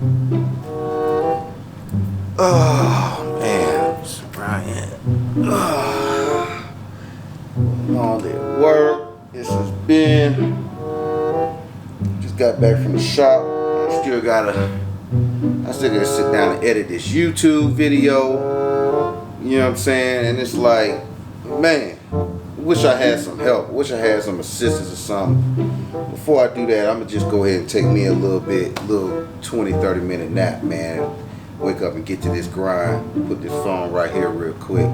Oh man, Brian. All day at work. This has been. Just got back from the shop. I still gotta sit down and edit this YouTube video. You know what I'm saying? And it's like, man, wish I had some help. Wish I had some assistance or something. Before I do that, I'm gonna just go ahead and take me a little 20-30 minute nap, man. Wake up and get to this grind. Put this phone right here real quick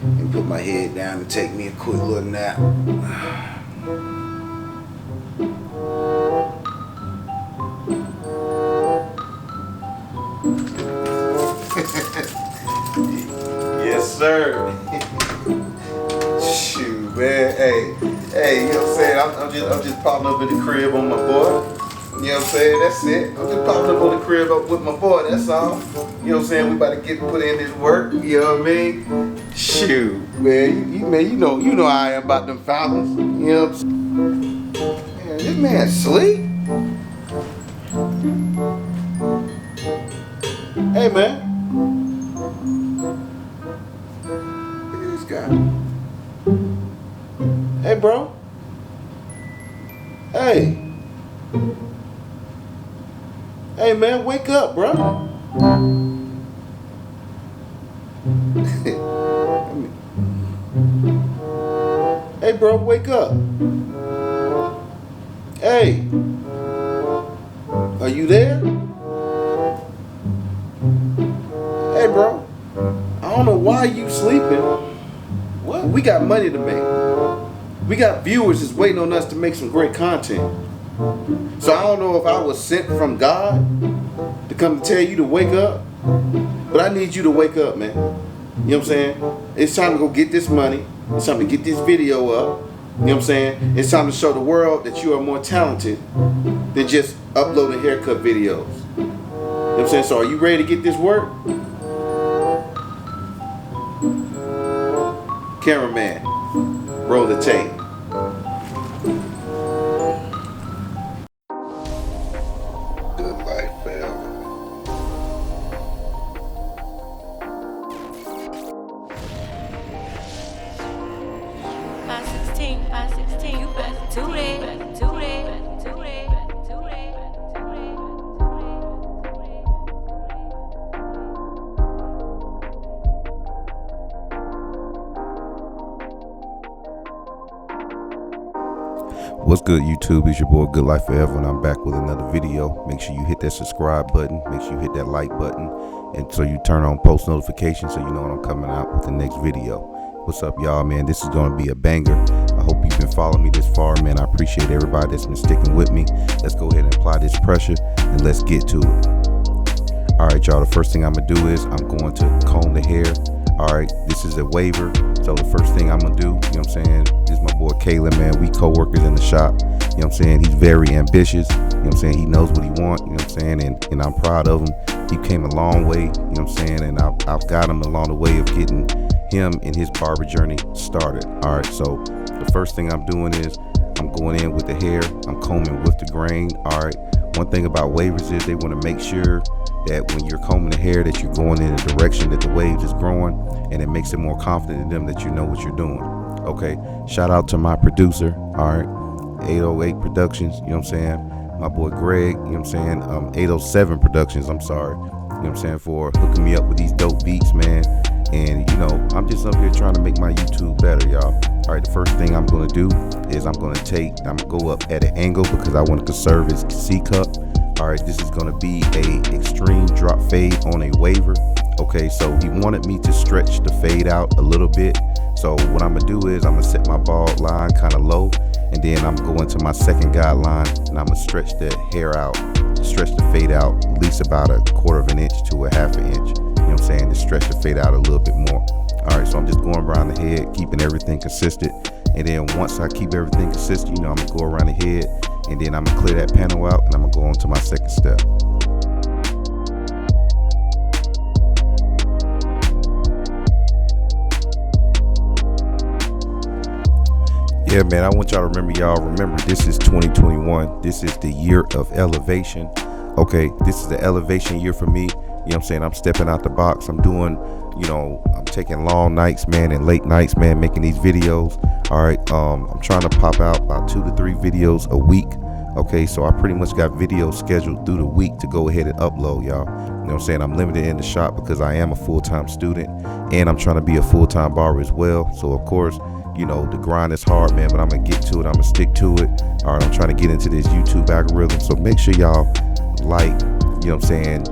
and put my head down and take me a quick little nap. Yes, sir. Shoot, man. Hey, you know what I'm saying? I'm just popping up in the crib on my boy. You know what I'm saying? That's it. I'm just popping up on the crib up with my boy, that's all. You know what I'm saying? We about to get put in this work, you know what I mean? Shoot, man, you know how I am about them fountains. You know what I'm saying? Man, this man sleep? Hey, man. Look at this guy. Hey, bro. Hey. Hey, man, wake up, bro. Hey, bro, wake up. Hey. Are you there? Hey, bro. I don't know why you sleeping. What? We got money to make. We got viewers that's waiting on us to make some great content. So I don't know if I was sent from God to come to tell you to wake up, but I need you to wake up, man. You know what I'm saying? It's time to go get this money. It's time to get this video up. You know what I'm saying? It's time to show the world that you are more talented than just uploading haircut videos. You know what I'm saying? So are you ready to get this work? Cameraman, roll the tape. What's good, YouTube? It's your boy Good Life Forever, and I'm back with another video. Make sure you hit that subscribe button. Make sure you hit that like button, and so you turn on post notifications so you know when I'm coming out with the next video. What's up, y'all, man? This is going to be a banger. I hope you've been following me this far, man. I appreciate everybody that's been sticking with me. Let's go ahead and apply this pressure, and let's get to it. All right, y'all, the first thing I'm going to do is I'm going to comb the hair. All right, this is a waiver. So the first thing I'm gonna do, you know what I'm saying, this is my boy Caleb, man. We co-workers in the shop. You know what I'm saying? He's very ambitious. You know what I'm saying? He knows what he wants, you know what I'm saying? And I'm proud of him. He came a long way, you know what I'm saying? And I've got him along the way of getting him and his barber journey started. All right, so the first thing I'm doing is I'm going in with the hair. I'm combing with the grain. All right. One thing about waivers is they want to make sure that when you're combing the hair that you're going in the direction that the waves is growing, and it makes it more confident in them that you know what you're doing. Okay, shout out to my producer, all right, 808 Productions, you know what I'm saying, my boy Greg, you know what I'm saying, 807 Productions, I'm sorry, you know what I'm saying, for hooking me up with these dope beats, man. And you know, I'm just up here trying to make my YouTube better, y'all. All right, the first thing I'm gonna do is I'm gonna go up at an angle because I want to conserve his C cup. All right, this is gonna be a extreme drop fade on a waiver. Okay, so he wanted me to stretch the fade out a little bit. So what I'm gonna do is I'm gonna set my bald line kind of low, and then I'm going to my second guideline, and I'm gonna stretch the hair out, stretch the fade out at least about a 1/4 inch to a 1/2 inch. You know what I'm saying, to stretch the fade out a little bit more. All right, so I'm just going around the head, keeping everything consistent. And then once I keep everything consistent, you know, I'm gonna go around the head, and then I'm gonna clear that panel out, and I'm gonna go on to my second step. Yeah, man, I want y'all to remember, this is 2021. This is the year of elevation. Okay, this is the elevation year for me. You know what I'm saying? I'm stepping out the box. I'm doing, I'm taking long nights, man, and late nights, man, making these videos. All right, I'm trying to pop out about 2 to 3 videos a week. Okay, so I pretty much got videos scheduled through the week to go ahead and upload, y'all. You know what I'm saying? I'm limited in the shop because I am a full-time student and I'm trying to be a full-time barber as well. So of course, the grind is hard, man, but I'm gonna get to it. I'm gonna stick to it. All right, I'm trying to get into this YouTube algorithm. So make sure y'all like,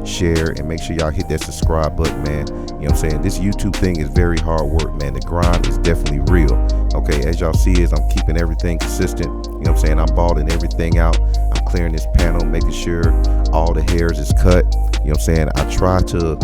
share, and make sure y'all hit that subscribe button, man. You know what I'm saying? This YouTube thing is very hard work, man. The grind is definitely real. Okay, as y'all see is I'm keeping everything consistent. You know what I'm saying? I'm balding everything out. I'm clearing this panel, making sure all the hairs is cut. You know what I'm saying? I try to,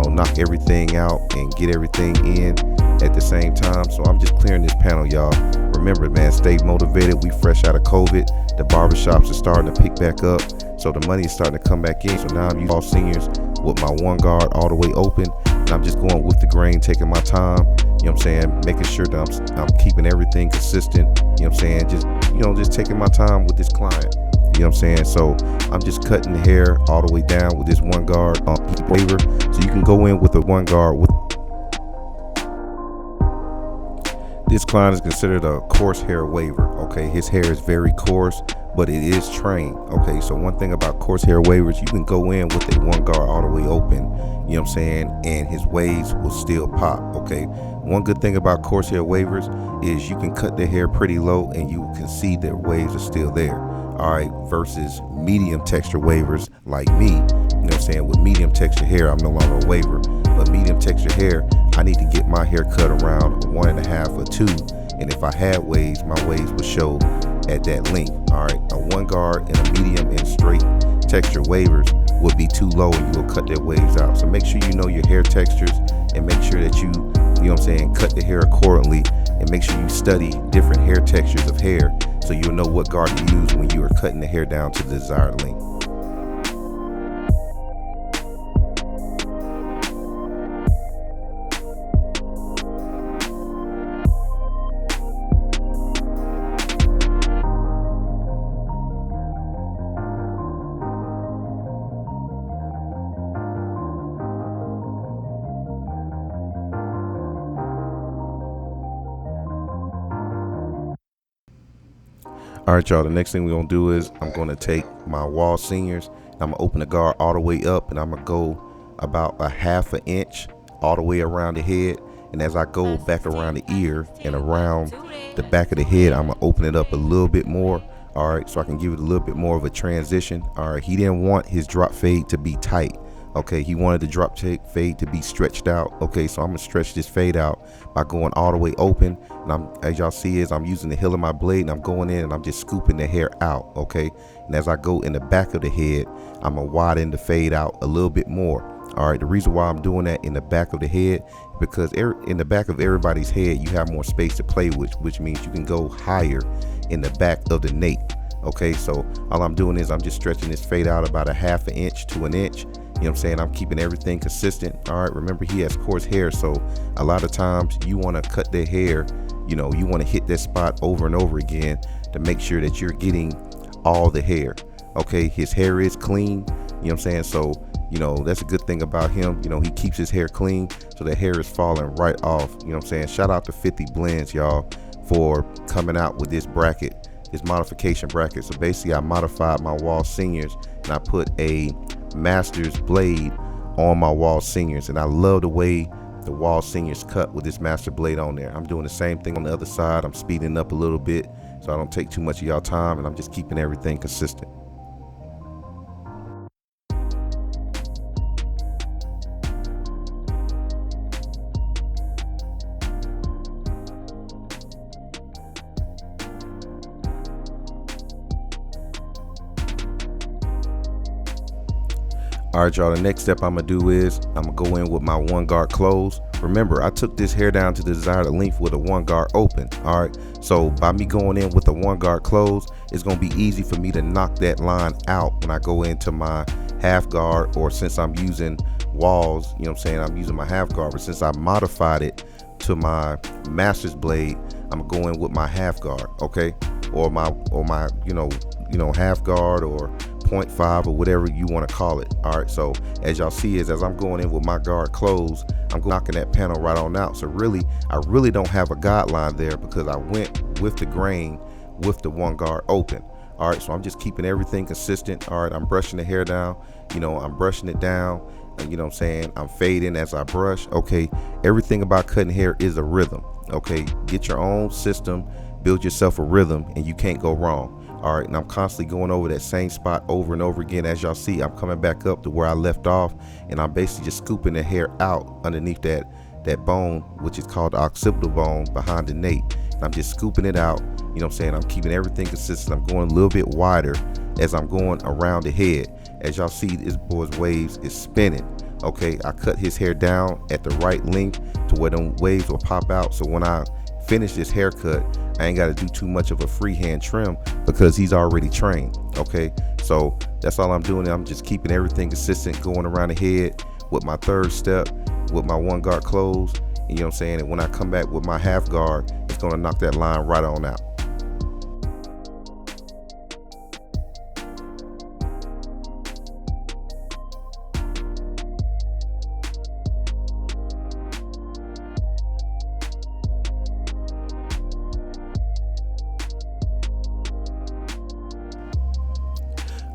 knock everything out and get everything in at the same time. So I'm just clearing this panel, y'all. Remember, man, stay motivated. We fresh out of COVID. The barbershops are starting to pick back up. So the money is starting to come back in. So now I'm using all seniors with my one guard all the way open. And I'm just going with the grain, taking my time. You know what I'm saying? Making sure that I'm keeping everything consistent. You know what I'm saying? Just taking my time with this client. You know what I'm saying? So I'm just cutting the hair all the way down with this one guard waiver. So you can go in with a one guard with. This client is considered a coarse hair waiver. Okay, his hair is very coarse, but it is trained. Okay, so one thing about coarse hair waivers, you can go in with a one guard all the way open, you know what I'm saying, and his waves will still pop. Okay, one good thing about coarse hair waivers is you can cut the hair pretty low and you can see that waves are still there. All right, versus medium texture waivers like me, you know what I'm saying, with medium texture hair, I'm no longer a waiver, but medium texture hair, I need to get my hair cut around 1.5 or 2, and if I had waves, my waves would show at that length. All right, a one guard and a medium and straight texture waivers would be too low and you will cut their waves out. So make sure you know your hair textures and make sure that you know what I'm saying, cut the hair accordingly, and make sure you study different hair textures of hair so you'll know what guard to use when you are cutting the hair down to the desired length. All right, y'all, the next thing we're gonna do is I'm gonna take my wall seniors and I'm gonna open the guard all the way up and I'm gonna go about a 1/2 inch all the way around the head, and as I go back around the ear and around the back of the head, I'm gonna open it up a little bit more. All right, so I can give it a little bit more of a transition. All right, he didn't want his drop fade to be tight. Okay, he wanted the drop fade to be stretched out. Okay, so I'm gonna stretch this fade out by going all the way open, and as y'all see is I'm using the heel of my blade and I'm going in and I'm just scooping the hair out. Okay, and as I go in the back of the head, I'm gonna widen the fade out a little bit more. All right, the reason why I'm doing that in the back of the head, because in the back of everybody's head you have more space to play with, which means you can go higher in the back of the nape. Okay, so all I'm doing is I'm just stretching this fade out about a 1/2 inch to an inch. You know what I'm saying? I'm keeping everything consistent. All right, remember he has coarse hair, so a lot of times you want to cut their hair, you want to hit that spot over and over again to make sure that you're getting all the hair. Okay, his hair is clean, you know what I'm saying? So that's a good thing about him. He keeps his hair clean, so the hair is falling right off. You know what I'm saying? Shout out to 50 Blends, y'all, for coming out with this bracket, this modification bracket. So basically I modified my wall seniors and I put a master's blade on my wall seniors, and I love the way the wall seniors cut with this master blade on there. I'm doing the same thing on the other side. I'm speeding up a little bit so I don't take too much of y'all time, and I'm just keeping everything consistent. All right, y'all, the next step I'm gonna do is I'm gonna go in with my one guard closed. Remember, I took this hair down to the desired length with a one guard open. All right, so by me going in with a one guard closed, it's gonna be easy for me to knock that line out when I go into my half guard, or since I'm using walls, you know what I'm saying, I'm using my half guard, but since I modified it to my master's blade, I'm gonna go in with my half guard, okay, or my half guard or 0.5 or whatever you want to call it. All right, so as y'all see is as I'm going in with my guard closed, I'm knocking that panel right on out. So really, I really don't have a guideline there because I went with the grain with the one guard open. All right, so I'm just keeping everything consistent. All right, I'm brushing the hair down, I'm brushing it down, and what I'm saying, I'm fading as I brush. Okay, everything about cutting hair is a rhythm. Okay, get your own system, build yourself a rhythm, and you can't go wrong. All right, and I'm constantly going over that same spot over and over again. As y'all see, I'm coming back up to where I left off, and I'm basically just scooping the hair out underneath that bone, which is called the occipital bone behind the nape. And I'm just scooping it out. I'm keeping everything consistent. I'm going a little bit wider as I'm going around the head. As y'all see, this boy's waves is spinning. Okay, I cut his hair down at the right length to where them waves will pop out. So when I finish this haircut, I ain't got to do too much of a freehand trim because he's already trained. Okay, so that's all I'm doing. I'm just keeping everything consistent, going around the head with my third step with my one guard closed. And when I come back with my half guard, it's going to knock that line right on out.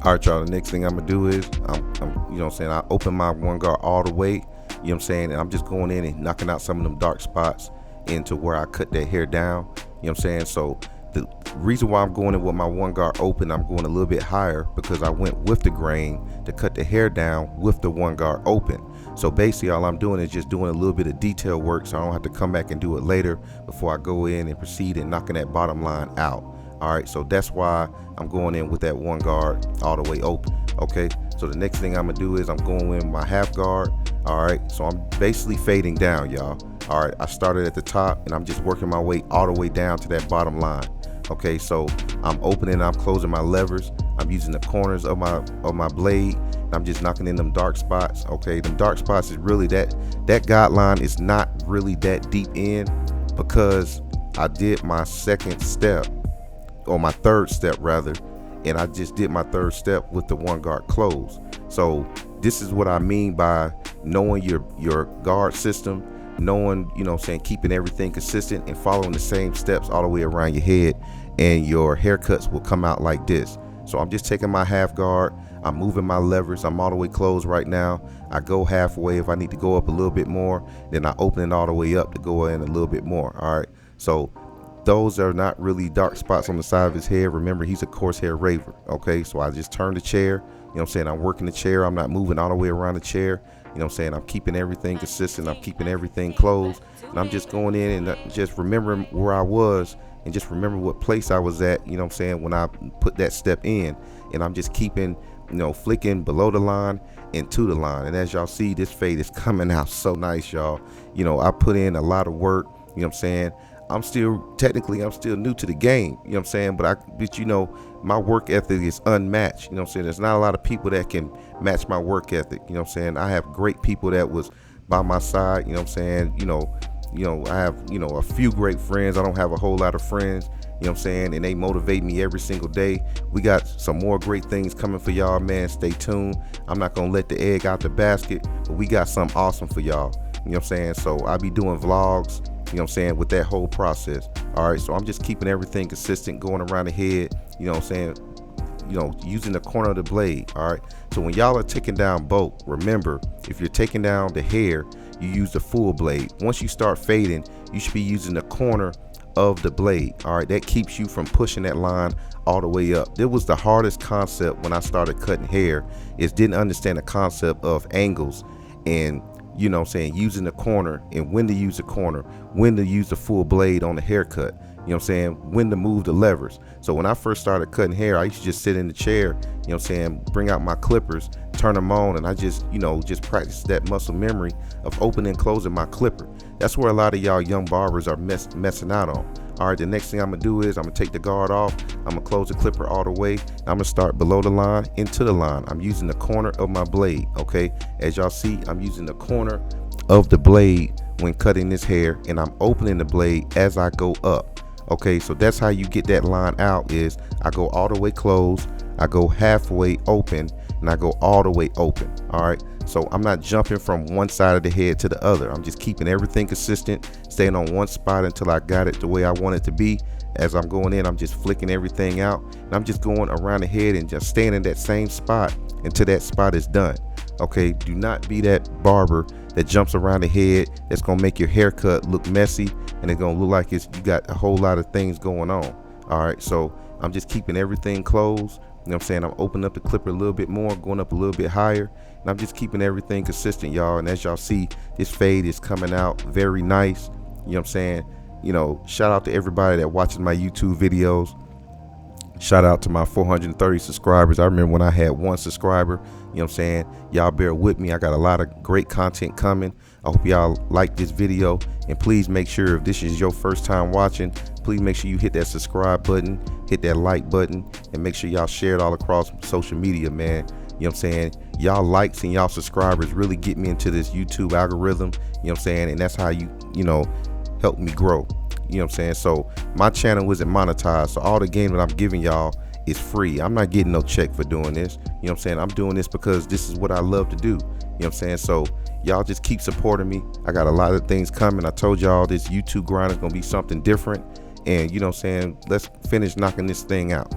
All right, y'all, the next thing I'm gonna do is I open my one guard all the way, and I'm just going in and knocking out some of them dark spots into where I cut that hair down. So the reason why I'm going in with my one guard open, I'm going a little bit higher because I went with the grain to cut the hair down with the one guard open. So basically all I'm doing is just doing a little bit of detail work so I don't have to come back and do it later before I go in and proceed and knocking that bottom line out. All right, so that's why I'm going in with that one guard all the way open. Okay, so the next thing I'm gonna do is I'm going in with my half guard. All right, so I'm basically fading down, y'all. All right, I started at the top and I'm just working my way all the way down to that bottom line. Okay, so I'm opening, I'm closing my levers. I'm using the corners of my blade. And I'm just knocking in them dark spots. Okay, them dark spots is really that guideline is not really that deep in because I did my second step, or my third step rather, and I just did my third step with the one guard close. So this is what I mean by knowing your guard system, knowing, keeping everything consistent and following the same steps all the way around your head, and your haircuts will come out like this. So I'm just taking my half guard, I'm moving my levers, I'm all the way closed right now. I go halfway. If I need to go up a little bit more, then I open it all the way up to go in a little bit more. All right, so those are not really dark spots on the side of his head. Remember, he's a coarse hair raver. Okay, so I just turn the chair, I'm working the chair. I'm not moving all the way around the chair. I'm keeping everything consistent. I'm keeping everything closed, and I'm just going in and just remembering where I was and just remember what place I was at, when I put that step in. And I'm just keeping, flicking below the line and to the line. And as y'all see, this fade is coming out so nice, y'all. I put in a lot of work, I'm still new to the game, but my work ethic is unmatched. There's not a lot of people that can match my work ethic. I have great people that was by my side. I have a few great friends. I don't have a whole lot of friends, and they motivate me every single day. We got some more great things coming for y'all, man. Stay tuned. I'm not gonna let the egg out the basket, but we got something awesome for y'all. So I'll be doing vlogs, with that whole process. All right, so I'm just keeping everything consistent, going around the head, using the corner of the blade. All right, so when y'all are taking down both, remember, if you're taking down the hair, you use the full blade. Once you start fading, you should be using the corner of the blade. All right, that keeps you from pushing that line all the way up. It was the hardest concept when I started cutting hair, is didn't understand the concept of angles and using the corner, and when to use the corner, when to use the full blade on the haircut, when to move the levers. So when I first started cutting hair, I used to just sit in the chair, bring out my clippers, turn them on, and I just practice that muscle memory of opening and closing my clipper. That's where a lot of y'all young barbers are messing out on. All right, the next thing I'm gonna do is I'm gonna take the guard off. I'm gonna close the clipper all the way. I'm gonna start below the line into the line. I'm using the corner of my blade. Okay, as y'all see, I'm using the corner of the blade when cutting this hair, and I'm opening the blade as I go up. Okay, so that's how you get that line out, is I go all the way closed, I go halfway open, and I go all the way open. All right, so I'm not jumping from one side of the head to the other. I'm just keeping everything consistent, staying on one spot until I got it the way I want it to be. As I'm going in, I'm just flicking everything out, and I'm just going around the head and just staying in that same spot until that spot is done. Okay, do not be that barber that jumps around the head. That's gonna make your haircut look messy, and it's gonna look like you got a whole lot of things going on. All right, so I'm just keeping everything closed. You know what I'm saying? I'm opening up the clipper a little bit more, going up a little bit higher, and I'm just keeping everything consistent, y'all. And as y'all see, this fade is coming out very nice. You know what I'm saying? You know, shout out to everybody that watches my YouTube videos. Shout out to my 430 subscribers. I remember when I had 1 subscriber. You know what I'm saying? Y'all bear with me. I got a lot of great content coming. I hope y'all like this video, and please make sure, if this is your first time watching, please make sure you hit that subscribe button, hit that like button, and make sure y'all share it all across social media, man. You know what I'm saying? Y'all likes and y'all subscribers really get me into this YouTube algorithm. You know what I'm saying? And that's how you know, help me grow. You know what I'm saying? So my channel isn't monetized, so all the game that I'm giving y'all is free. I'm not getting no check for doing this. You know what I'm saying? I'm doing this because this is what I love to do. You know what I'm saying? So y'all just keep supporting me. I got a lot of things coming. I told y'all this YouTube grind is gonna be something different, and you know what I'm saying, let's finish knocking this thing out.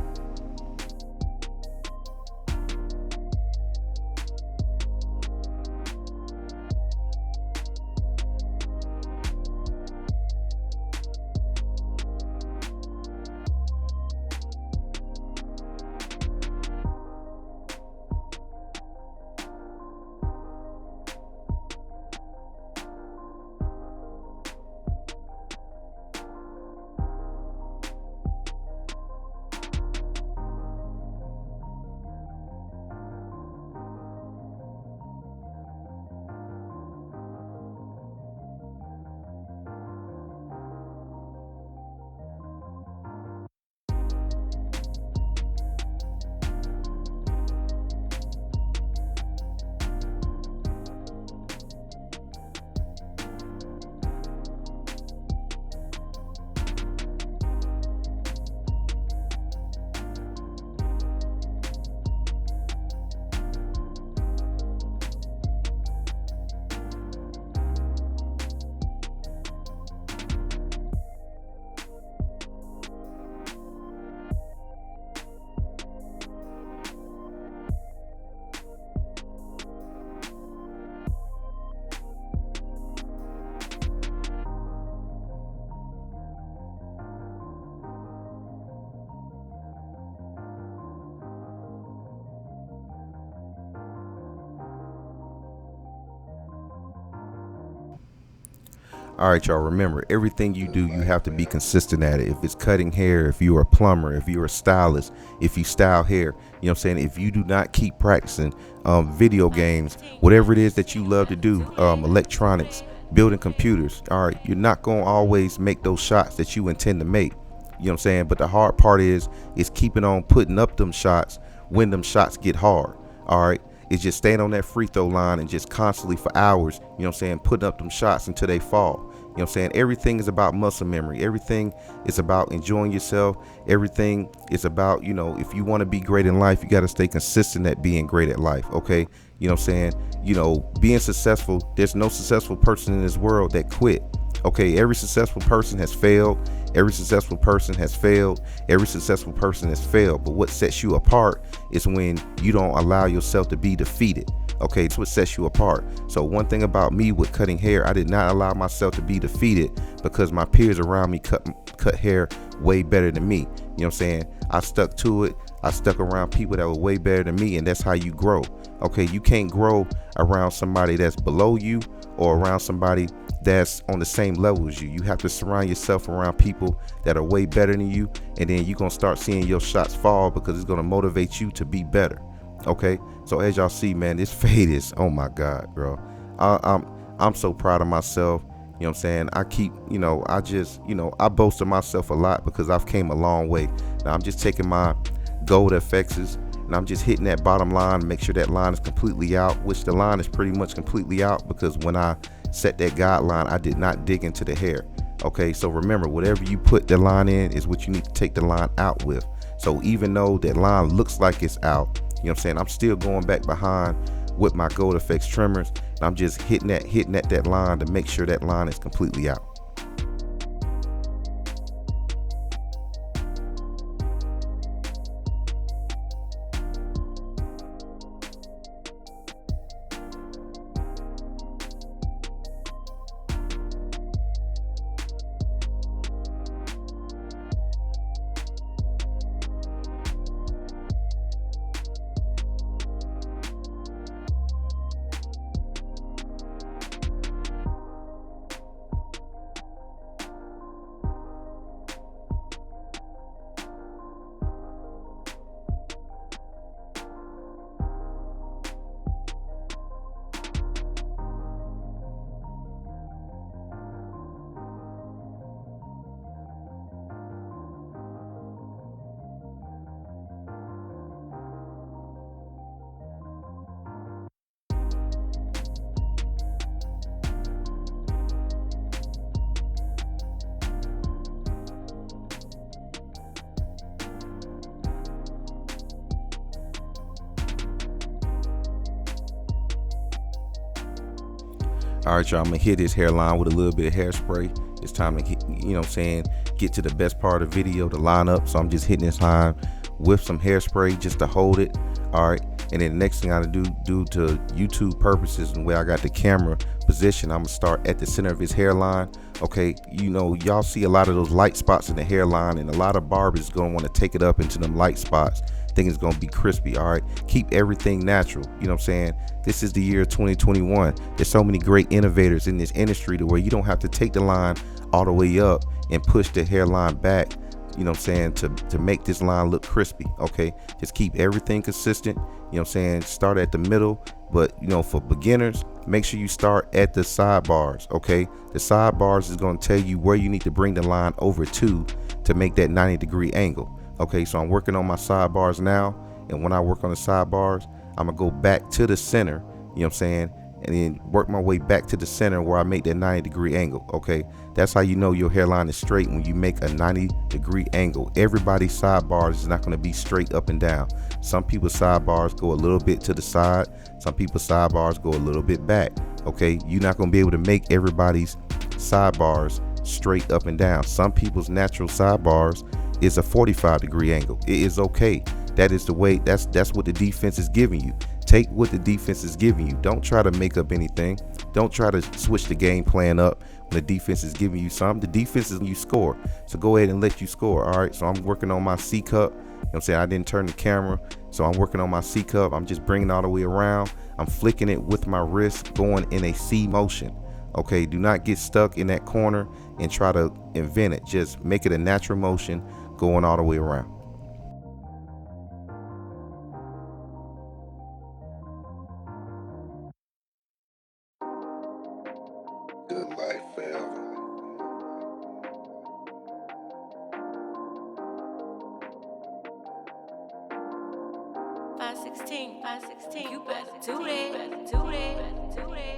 All right, y'all, remember, everything you do, you have to be consistent at it. If it's cutting hair, if you're a plumber, if you're a stylist, if you style hair, you know what I'm saying? If you do not keep practicing video games, whatever it is that you love to do, electronics, building computers, all right, you're not going to always make those shots that you intend to make. You know what I'm saying? But the hard part is keeping on putting up them shots when them shots get hard. All right. It's just staying on that free throw line and just constantly for hours, you know what I'm saying, putting up them shots until they fall. You know what I'm saying? Everything is about muscle memory. Everything is about enjoying yourself. Everything is about, you know, if you want to be great in life, you got to stay consistent at being great at life. Okay. You know what I'm saying? You know, being successful, there's no successful person in this world that quit. Okay. Every successful person has failed. Every successful person has failed. Every successful person has failed. But what sets you apart is when you don't allow yourself to be defeated. Okay, it's what sets you apart. So one thing about me with cutting hair, I did not allow myself to be defeated because my peers around me cut hair way better than me. You know what I'm saying? I stuck to it. I stuck around people that were way better than me, and that's how you grow. Okay, you can't grow around somebody that's below you or around somebody that's on the same level as you. You have to surround yourself around people that are way better than you, and then you're gonna start seeing your shots fall because it's gonna motivate you to be better. Okay, so as y'all see, man, this fade is, oh my God, bro. I'm so proud of myself. You know what I'm saying? I keep, you know, I boast of myself a lot because I've came a long way. Now I'm just taking my gold FXs and I'm just hitting that bottom line, make sure that line is completely out, which the line is pretty much completely out because when I set that guideline, I did not dig into the hair. Okay, so remember, whatever you put the line in is what you need to take the line out with. So even though that line looks like it's out, you know what I'm saying, I'm still going back behind with my Gold Effects trimmers, and I'm just hitting at that line to make sure that line is completely out. All right, y'all, I'm gonna hit his hairline with a little bit of hairspray. It's time to hit, you know what I'm saying, get to the best part of the video, the lineup. So I'm just hitting his line with some hairspray just to hold it. All right, and then the next thing I do to YouTube purposes and where I got the camera position, I'm gonna start at the center of his hairline. Okay, you know, y'all see a lot of those light spots in the hairline, and a lot of barbers gonna want to take it up into them light spots, think it's gonna be crispy. All right, keep everything natural. You know what I'm saying? This is the year 2021. There's so many great innovators in this industry to where you don't have to take the line all the way up and push the hairline back, you know what I'm saying, to make this line look crispy. Okay, just keep everything consistent. You know what I'm saying? Start at the middle, but you know, for beginners, make sure you start at the sidebars. Okay, the sidebars is going to tell you where you need to bring the line over to make that 90-degree angle. Okay, so I'm working on my sidebars now, and when I work on the sidebars, I'm gonna go back to the center, you know what I'm saying, and then work my way back to the center where I make that 90-degree angle. Okay, that's how you know your hairline is straight, when you make a 90-degree angle. Everybody's sidebars is not going to be straight up and down. Some people's sidebars go a little bit to the side, some people's sidebars go a little bit back. Okay, you're not going to be able to make everybody's sidebars straight up and down. Some people's natural sidebars is a 45-degree angle. It is okay. That is the way, that's what the defense is giving you. Take what the defense is giving you. Don't try to make up anything. Don't try to switch the game plan up when the defense is giving you some. The defense is when you score. So go ahead and let you score. All right, so I'm working on my C cup. You know what I'm saying? I didn't turn the camera, so I'm working on my C cup. I'm just bringing it all the way around. I'm flicking it with my wrist, going in a C motion. Okay, do not get stuck in that corner and try to invent it. Just make it a natural motion going all the way around. Good life forever. Five 16, you better do that, do that, do that.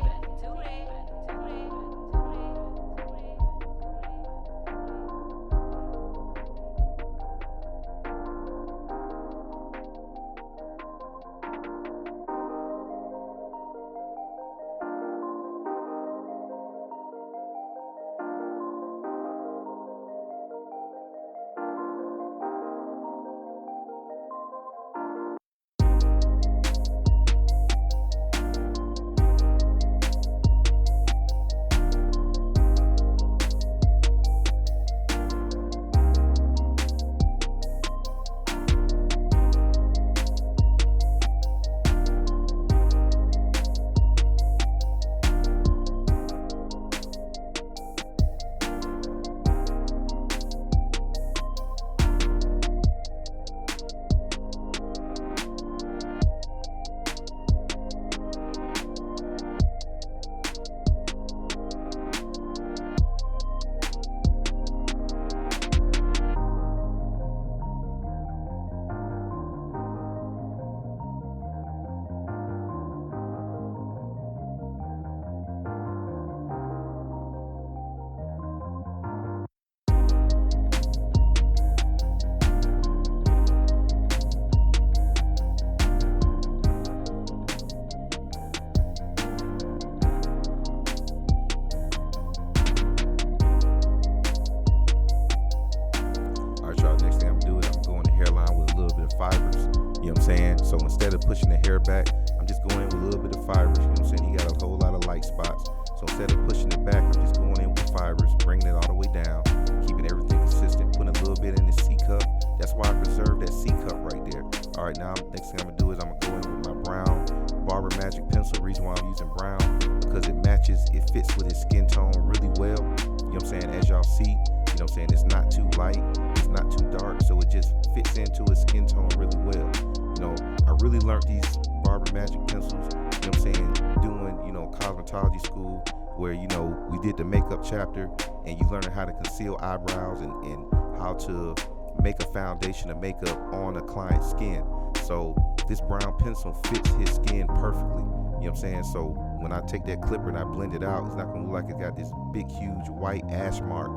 So instead of pushing the hair back, I'm just going in with a little bit of fibers. You know what I'm saying? He got a whole lot of light spots. So instead of pushing it back, I'm just going in with fibers, bringing it all the way down, keeping everything consistent, putting a little bit in the C cup. That's why I preserve that C cup right there. All right, now next thing I'm gonna do is I'm gonna go in with my brown Barber Magic pencil. The reason why I'm using brown, because it matches, it fits with his skin tone really well. You know what I'm saying? As y'all see, you know what I'm saying, it's not too light, it's not too dark, so it just fits into his skin tone really well. You know, I really learned these Barber Magic pencils, you know what I'm saying, doing, you know, cosmetology school, where, you know, we did the makeup chapter and you learn how to conceal eyebrows and how to make a foundation of makeup on a client's skin. So this brown pencil fits his skin perfectly. You know what I'm saying? So when I take that clipper and I blend it out, it's not gonna look like it got this big, huge white ash mark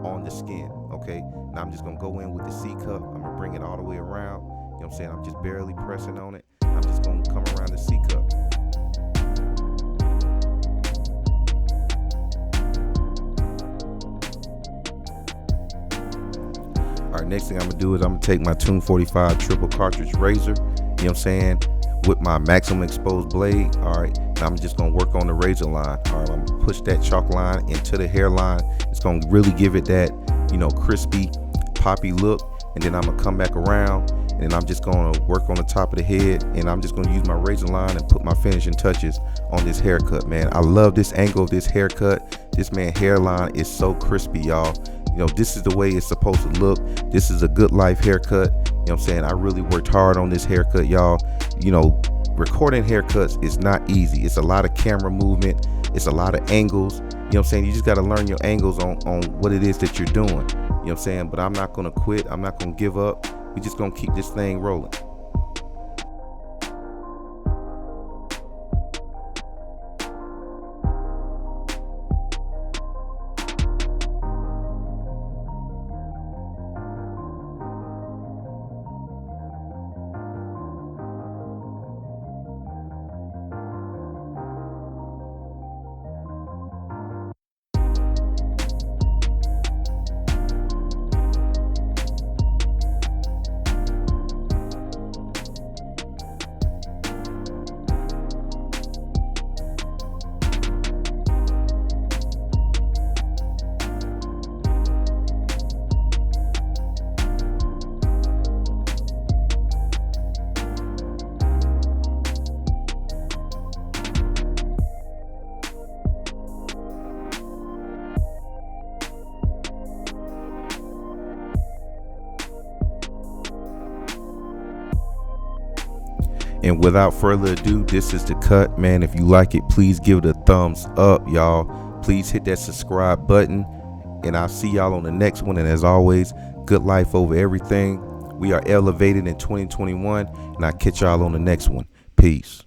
on the skin. Okay, now I'm just gonna go in with the C cup. I'm gonna bring it all the way around. You know what I'm saying? I'm just barely pressing on it. I'm just gonna come around the C cup. All right, next thing I'm gonna do is I'm gonna take my Tune 45 triple cartridge razor, you know what I'm saying, with my maximum exposed blade. All right, now I'm just gonna work on the razor line. All right, I'm gonna push that chalk line into the hairline. It's gonna really give it that, you know, crispy, poppy look. And then I'm gonna come back around and I'm just gonna work on the top of the head, and I'm just gonna use my razor line and put my finishing touches on this haircut, man. I love this angle of this haircut. This man hairline is so crispy, y'all. You know, this is the way it's supposed to look. This is a good life haircut. You know what I'm saying? I really worked hard on this haircut, y'all. You know, recording haircuts is not easy. It's a lot of camera movement. It's a lot of angles. You know what I'm saying? You just got to learn your angles on what it is that you're doing. You know what I'm saying? But I'm not going to quit. I'm not going to give up. We're just going to keep this thing rolling. And without further ado, this is the cut, man. If you like it, please give it a thumbs up, y'all. Please hit that subscribe button, and I'll see y'all on the next one. And as always, good life over everything. We are elevated in 2021, and I'll catch y'all on the next one. Peace.